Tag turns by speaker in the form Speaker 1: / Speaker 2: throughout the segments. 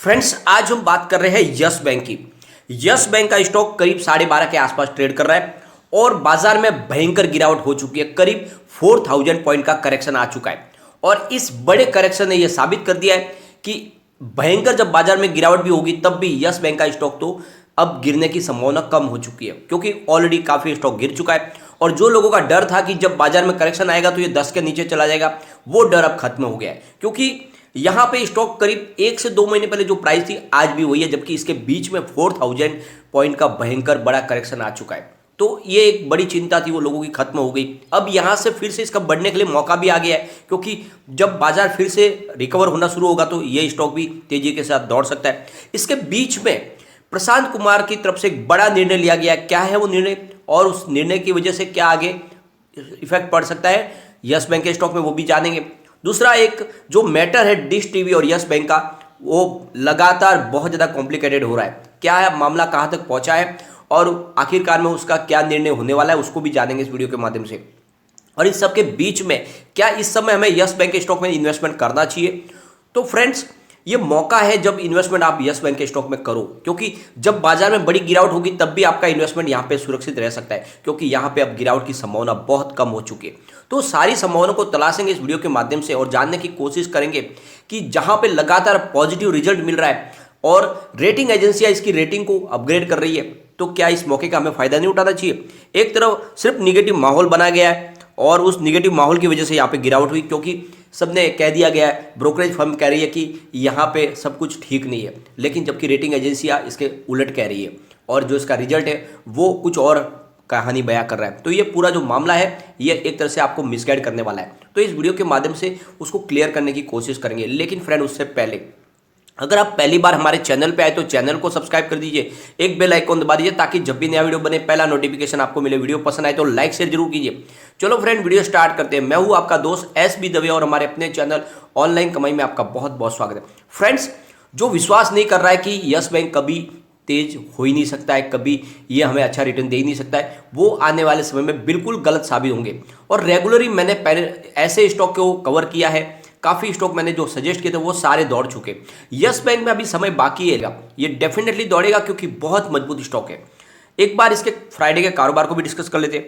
Speaker 1: Friends, आज हम बात कर रहे हैं यस बैंक की। यस बैंक का स्टॉक करीब 12.5 के आसपास ट्रेड कर रहा है और बाजार में भयंकर गिरावट हो चुकी है। करीब 4000 पॉइंट का करेक्शन आ चुका है और इस बड़े करेक्शन ने यह साबित कर दिया है कि भयंकर जब बाजार में गिरावट भी होगी तब भी यस बैंक का स्टॉक तो अब गिरने की संभावना कम हो चुकी है, क्योंकि ऑलरेडी काफी स्टॉक गिर चुका है। और जो लोगों का डर था कि जब बाजार में करेक्शन आएगा तो ये 10 के नीचे चला जाएगा, वो डर अब खत्म हो गया है, क्योंकि यहां पे स्टॉक करीब 1 से 2 महीने पहले जो प्राइस थी आज भी वही है, जबकि इसके बीच में 4000 पॉइंट का भयंकर बड़ा करेक्शन आ चुका है। तो ये एक बड़ी चिंता थी वो लोगों की खत्म हो गई। अब यहां से फिर से इसका बढ़ने के लिए मौका भी आ गया है, क्योंकि जब बाजार फिर से रिकवर होना शुरू होगा तो ये स्टॉक भी तेजी के साथ दौड़ सकता है। इसके बीच में प्रशांत कुमार की तरफ से एक बड़ा निर्णय लिया गया है। क्या है वो निर्णय और उस निर्णय की वजह से क्या आगे इफेक्ट पड़ सकता है यस बैंक के स्टॉक में, वो भी जानेंगे। दूसरा एक जो मैटर है डिश टीवी और यस बैंक का, वो लगातार बहुत ज़्यादा कॉम्प्लिकेटेड हो रहा है। क्या है मामला, कहाँ तक पहुंचा है और आखिरकार में उसका क्या निर्णय होने वाला है, उसको भी जानेंगे इस वीडियो के माध्यम से। और इस सब के बीच में क्या इस समय हमें यस बैंक के स्टॉक में इन्वेस्टमेंट करना चाहिए? तो फ्रेंड्स, ये मौका है जब इन्वेस्टमेंट आप यस बैंक के स्टॉक में करो, क्योंकि जब बाजार में बड़ी गिरावट होगी तब भी आपका इन्वेस्टमेंट यहाँ पे सुरक्षित रह सकता है, क्योंकि यहाँ पे अब गिरावट की संभावना बहुत कम हो चुकी है। तो सारी संभावनाओं को तलाशेंगे इस वीडियो के माध्यम से और जानने की कोशिश करेंगे कि जहाँ पे लगातार पॉजिटिव रिजल्ट मिल रहा है और रेटिंग एजेंसियां इसकी रेटिंग को अपग्रेड कर रही है, तो क्या इस मौके का हमें फायदा नहीं उठाना चाहिए? एक तरफ सिर्फ निगेटिव माहौल बना गया है और उस निगेटिव माहौल की वजह से यहाँ पे गिरावट हुई, क्योंकि सबने कह दिया गया है, ब्रोकरेज फर्म कह रही है कि यहाँ पे सब कुछ ठीक नहीं है, लेकिन जबकि रेटिंग एजेंसियाँ इसके उलट कह रही है और जो इसका रिजल्ट है वो कुछ और कहानी बयां कर रहा है। तो ये पूरा जो मामला है ये एक तरह से आपको मिसगाइड करने वाला है, तो इस वीडियो के माध्यम से उसको क्लियर करने की कोशिश करेंगे। लेकिन फ्रेंड, उससे पहले अगर आप पहली बार हमारे चैनल पे आए तो चैनल को सब्सक्राइब कर दीजिए, एक बेल आइकॉन दबा दीजिए ताकि जब भी नया वीडियो बने पहला नोटिफिकेशन आपको मिले। वीडियो पसंद आए तो लाइक शेयर जरूर कीजिए। चलो फ्रेंड, वीडियो स्टार्ट करते हैं। मैं हूं आपका दोस्त SB दवे और हमारे अपने चैनल ऑनलाइन कमाई में आपका बहुत बहुत स्वागत है। फ्रेंड्स, जो विश्वास नहीं कर रहा है कि यस बैंक कभी तेज हो ही नहीं सकता है, कभी ये हमें अच्छा रिटर्न दे ही नहीं सकता है, वो आने वाले समय में बिल्कुल गलत साबित होंगे। और रेगुलरली मैंने पहले ऐसे स्टॉक को कवर किया है, काफ़ी स्टॉक मैंने जो सजेस्ट किए थे वो सारे दौड़ चुके। यस बैंक में अभी समय बाकी है, ये डेफिनेटली दौड़ेगा क्योंकि बहुत मजबूत स्टॉक है। एक बार इसके फ्राइडे के कारोबार को भी डिस्कस कर लेते हैं।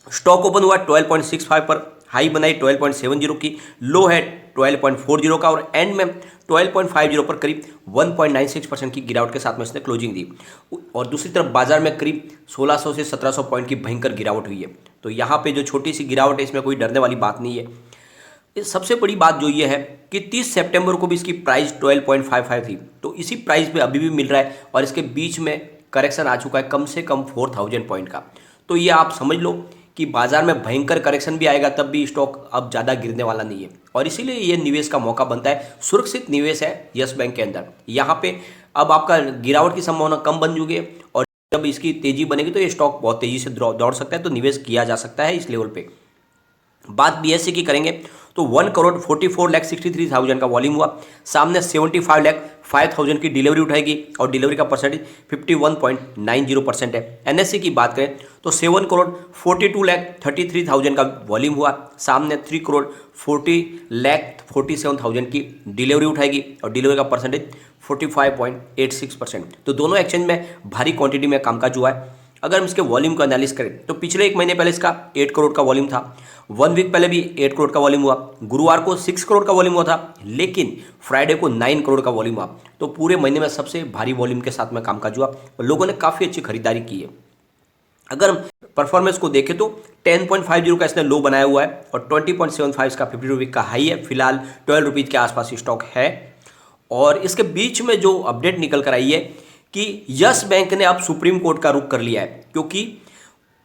Speaker 1: स्टॉक ओपन हुआ 12.65 पर, हाई बनाई 12.70 की, लो है 12.40 का और एंड में 12.50 पर करीब 1.96% की गिरावट के साथ में इसने क्लोजिंग दी। और दूसरी तरफ बाजार में करीब 1600 से 1700 पॉइंट की भयंकर गिरावट हुई है। तो यहाँ पे जो छोटी सी गिरावट है इसमें कोई डरने वाली बात नहीं है। सबसे बड़ी बात जो ये है कि 30 सितंबर को भी इसकी प्राइस 12.55 थी, तो इसी प्राइस पे अभी भी मिल रहा है और इसके बीच में करेक्शन आ चुका है कम से कम 4000 पॉइंट का। तो ये आप समझ लो कि बाजार में भयंकर करेक्शन भी आएगा तब भी स्टॉक अब ज़्यादा गिरने वाला नहीं है और इसीलिए ये निवेश का मौका बनता है। सुरक्षित निवेश है यस बैंक के अंदर। यहाँ पे अब आपका गिरावट की संभावना कम बन चुकी है और जब इसकी तेजी बनेगी तो ये स्टॉक बहुत तेजी से दौड़ सकता है, तो निवेश किया जा सकता है इस लेवल पे। बात BSE की करेंगे तो 1,44,63,000 का वॉल्यूम हुआ, सामने 75,05,000 की डिलीवरी उठाएगी और डिलीवरी का परसेंटेज 51.90% है। NSE की बात करें तो 7,42,33,000 का वॉल्यूम हुआ, सामने 3,40,47,000 की डिलीवरी उठाएगी और डिलीवरी का परसेंटेज 45.86%। तो दोनों एक्सचेंज में भारी क्वांटिटी में कामकाज हुआ है। अगर हम इसके वॉल्यूम का एनालिसिस करें तो पिछले एक महीने पहले इसका 8 करोड़ का वॉल्यूम था, 1 वीक पहले भी 8 करोड़ का वॉल्यूम हुआ, गुरुवार को 6 करोड़ का वॉल्यूम हुआ था, लेकिन फ्राइडे को 9 करोड़ का वॉल्यूम हुआ। तो पूरे महीने में सबसे भारी वॉल्यूम के साथ में कामकाज हुआ और लोगों ने काफ़ी अच्छी खरीदारी की है। अगर हम परफॉर्मेंस को देखें तो 10.50 का इसने लो बनाया हुआ है और 20.75 इसका 50 रुपये का हाई है। फिलहाल 12 रुपीज़ के आसपास स्टॉक है और इसके बीच में जो अपडेट निकल कर आई है कि यस बैंक ने अब सुप्रीम कोर्ट का रुख कर लिया है, क्योंकि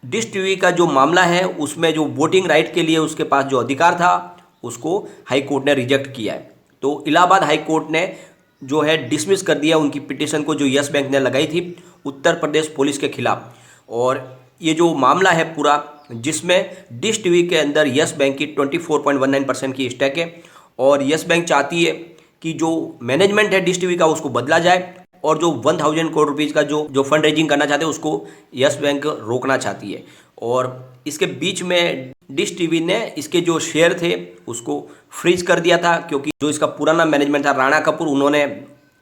Speaker 1: डिश टीवी का जो मामला है उसमें जो वोटिंग राइट के लिए उसके पास जो अधिकार था उसको हाई कोर्ट ने रिजेक्ट किया है। तो इलाहाबाद हाई कोर्ट ने जो है डिसमिस कर दिया उनकी पिटीशन को जो यस बैंक ने लगाई थी उत्तर प्रदेश पुलिस के खिलाफ। और ये जो मामला है पूरा, जिसमें डिश टीवी के अंदर यस बैंक की 24.19% की स्टेक है और यस बैंक चाहती है कि जो मैनेजमेंट है डिश टीवी का उसको बदला जाए और जो 1000 करोड़ रुपीज़ का जो फंड रेजिंग करना चाहते हैं उसको यस बैंक रोकना चाहती है। और इसके बीच में डिश टीवी ने इसके जो शेयर थे उसको फ्रीज कर दिया था, क्योंकि जो इसका पुराना मैनेजमेंट था राणा कपूर, उन्होंने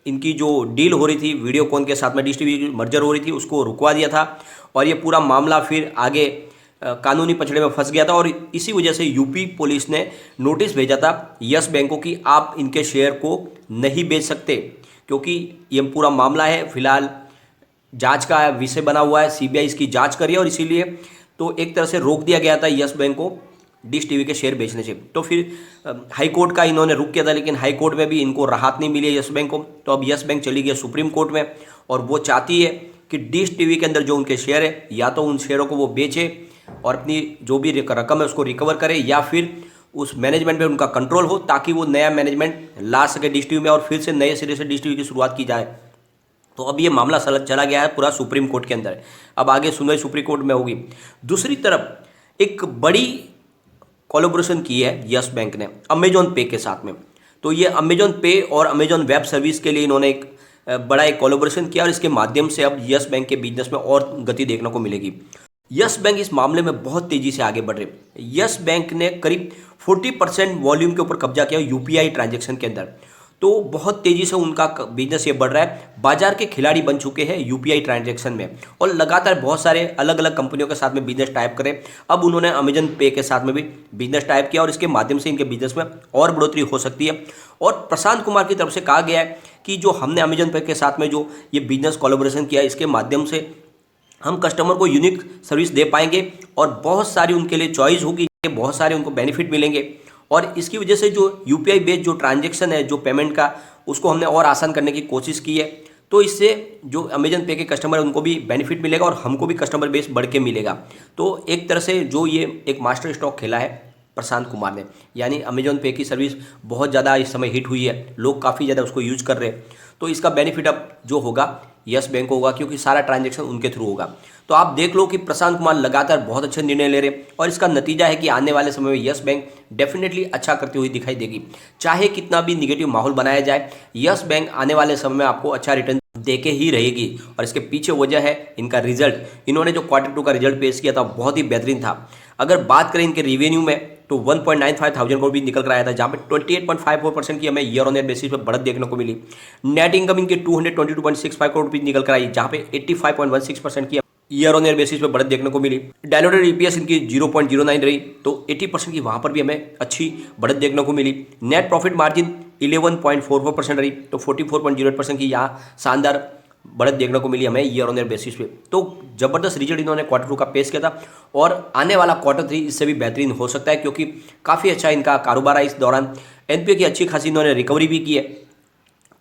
Speaker 1: इनकी जो डील हो रही थी वीडियोकॉन के साथ में, डिश टीवी की मर्जर हो रही थी, उसको रुकवा दिया था और ये पूरा मामला फिर आगे कानूनी पचड़े में फंस गया था। और इसी वजह से यूपी पुलिस ने नोटिस भेजा था यस बैंक को कि आप इनके शेयर को नहीं बेच सकते, क्योंकि ये पूरा मामला है फिलहाल जांच का विषय बना हुआ है, सीबीआई इसकी जांच करी है और इसीलिए तो एक तरह से रोक दिया गया था यस बैंक को डिश टीवी के शेयर बेचने से। तो फिर हाई कोर्ट का इन्होंने रुक किया था, लेकिन हाई कोर्ट में भी इनको राहत नहीं मिली है यस बैंक को। तो अब यस बैंक चली गई सुप्रीम कोर्ट में और वो चाहती है कि डिश टीवी के अंदर जो उनके शेयर है या तो उन शेयरों को वो बेचे और अपनी जो भी रकम है उसको रिकवर करे, या फिर उस मैनेजमेंट पे उनका कंट्रोल हो ताकि वो नया मैनेजमेंट ला सके डिश टीवी में और फिर से नए सिरे से डिश टीवी की शुरुआत की जाए। तो अब ये मामला चला गया है पूरा सुप्रीम कोर्ट के अंदर। अब आगे सुनवाई सुप्रीम कोर्ट में होगी। दूसरी तरफ एक बड़ी कोलैबोरेशन की है यस बैंक ने अमेजॉन पे के साथ में। तो ये अमेजॉन पे और अमेजॉन वेब सर्विस के लिए इन्होंने एक बड़ा एक कोलैबोरेशन किया और इसके माध्यम से अब यस बैंक के बिजनेस में और गति देखने को मिलेगी। यस बैंक इस मामले में बहुत तेजी से आगे बढ़ रहे। यस बैंक ने करीब 40% वॉल्यूम के ऊपर कब्जा किया यूपीआई ट्रांजैक्शन के अंदर। तो बहुत तेजी से उनका बिजनेस ये बढ़ रहा है, बाजार के खिलाड़ी बन चुके हैं यूपीआई ट्रांजैक्शन में और लगातार बहुत सारे अलग अलग कंपनियों के साथ में बिजनेस टाइप करें। अब उन्होंने अमेजन पे के साथ में भी बिजनेस टाइप किया और इसके माध्यम से इनके बिजनेस में और बढ़ोतरी हो सकती है। और प्रशांत कुमार की तरफ से कहा गया है कि जो हमने अमेजन पे के साथ में जो ये बिजनेस कोलैबोरेशन किया, इसके माध्यम से हम कस्टमर को यूनिक सर्विस दे पाएंगे और बहुत सारी उनके लिए चॉइस होगी, बहुत सारे उनको बेनिफिट मिलेंगे और इसकी वजह से जो यूपीआई बेस्ड जो ट्रांजैक्शन है जो पेमेंट का, उसको हमने और आसान करने की कोशिश की है। तो इससे जो अमेजन पे के कस्टमर है उनको भी बेनिफिट मिलेगा और हमको भी कस्टमर बेस बढ़ के मिलेगा। तो एक तरह से जो ये एक मास्टर स्ट्रोक खेला है प्रशांत कुमार ने, यानी अमेजॉन पे की सर्विस बहुत ज़्यादा इस समय हिट हुई है, लोग काफ़ी ज़्यादा उसको यूज कर रहे हैं। तो इसका बेनिफिट अब जो होगा यस बैंक को होगा, क्योंकि सारा ट्रांजैक्शन उनके थ्रू होगा। तो आप देख लो कि प्रशांत कुमार लगातार बहुत अच्छे निर्णय ले रहे हैं और इसका नतीजा है कि आने वाले समय में यस बैंक डेफिनेटली अच्छा करती हुई दिखाई देगी। चाहे कितना भी निगेटिव माहौल बनाया जाए, यस बैंक आने वाले समय में आपको अच्छा रिटर्न देके ही रहेगी। और इसके पीछे वजह है इनका रिजल्ट। इन्होंने जो Q2 का रिजल्ट पेश किया था बहुत ही बेहतरीन था। अगर बात करें इनके रिवेन्यू में तो 1.95 थाउजेंड करोड़ भी निकल कर आया था, जहाँ पे 28.54% की हमें ईयर ऑन ईयर बेसिस पे बढ़त देखने को मिली। नेट इनकम इनके 222.65 करोड़ भी निकल कर आई, जहाँ पे 85.16% की ईयर ऑन ईयर बेसिस पे बढ़त देखने को मिली। डायलूटेड ईपीएस इनकी 0.09 रही, तो 80% की वहाँ पर भी हमें अच्छी बढ़त देखने को मिली। नेट प्रॉफिट मार्जिन 11.44% रही, तो 44.08% की यहाँ शानदार बढ़त देखने को मिली हमें ईयर ऑन ईयर बेसिस पे। तो जबरदस्त रिजल्ट इन्होंने Q2 का पेश किया था और आने वाला Q3 इससे भी बेहतरीन हो सकता है, क्योंकि काफ़ी अच्छा इनका कारोबार है। इस दौरान एनपीए की अच्छी खासी इन्होंने रिकवरी भी की है।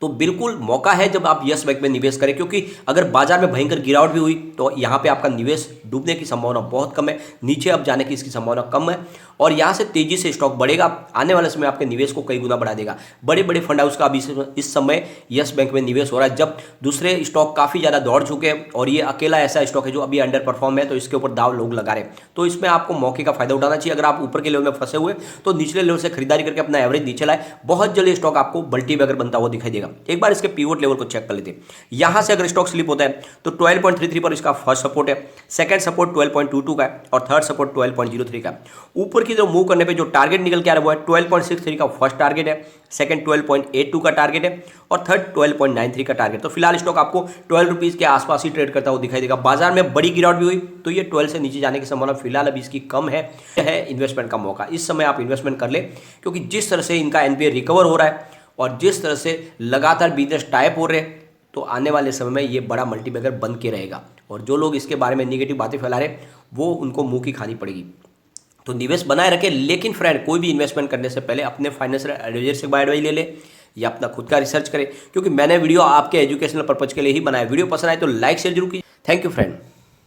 Speaker 1: तो बिल्कुल मौका है जब आप यस बैंक में निवेश करें, क्योंकि अगर बाजार में भयंकर गिरावट भी हुई तो यहाँ पे आपका निवेश डूबने की संभावना बहुत कम है, नीचे अब जाने की इसकी संभावना कम है और यहाँ से तेजी से स्टॉक बढ़ेगा। आने वाले समय आपके निवेश को कई गुना बढ़ा देगा। बड़े बड़े फंड हाउस का अभी इस समय यस बैंक में निवेश हो रहा है, जब दूसरे स्टॉक काफ़ी ज़्यादा दौड़ चुके हैं और ये अकेला ऐसा स्टॉक है जो अभी अंडर परफॉर्म है, तो इसके ऊपर दाव लोग लगा रहे हैं। तो इसमें आपको मौके का फायदा उठाना चाहिए। अगर आप ऊपर के लेवल में फंसे हुए तो निचले लेवल से खरीदारी करके अपना एवरेज नीचे लाए, बहुत जल्द स्टॉक आपको बल्टी बैगर बनता हुआ दिखाई देगा। एक बार इसके पिवट लेवल को चेक कर लेते हैं। यहां से अगर स्टॉक स्लिप होता है तो 12.33 पर इसका फर्स्ट सपोर्ट है, सेकंड सपोर्ट 12.22 का है और थर्ड सपोर्ट 12.03 का। ऊपर की तरफ मूव करने पे जो टारगेट निकल के आ रहा है वो है 12.63 का फर्स्ट टारगेट है, सेकंड 12.82 का टारगेट है और थर्ड 12.93 का टारगेट। तो फिलहाल स्टॉक आपको 12 रुपीज के आसपास ही ट्रेड करता हुआ दिखाई देगा। बाजार में बड़ी गिरावट भी हुई तो ये 12 से नीचे जाने की संभावना फिलहाल अभी इसकी कम है। इन्वेस्टमेंट का मौका इस समय आप इन्वेस्टमेंट कर ले, क्योंकि जिस तरह से इनका एनपीए रिकवर हो रहा है और जिस तरह से लगातार बिजनेस टाइप हो रहे हैं, तो आने वाले समय में ये बड़ा मल्टीबैगर बन के रहेगा और जो लोग इसके बारे में निगेटिव बातें फैला रहे वो उनको मुंह की खानी पड़ेगी। तो निवेश बनाए रखें, लेकिन फ्रेंड कोई भी इन्वेस्टमेंट करने से पहले अपने फाइनेंशियल एडवाइजर से एडवाइस ले ले या अपना खुद का रिसर्च करें, क्योंकि मैंने वीडियो आपके एजुकेशनल पर्पज के लिए ही बनाया। वीडियो पसंद आए तो लाइक शेयर जरूर कीजिए। Thank you friend.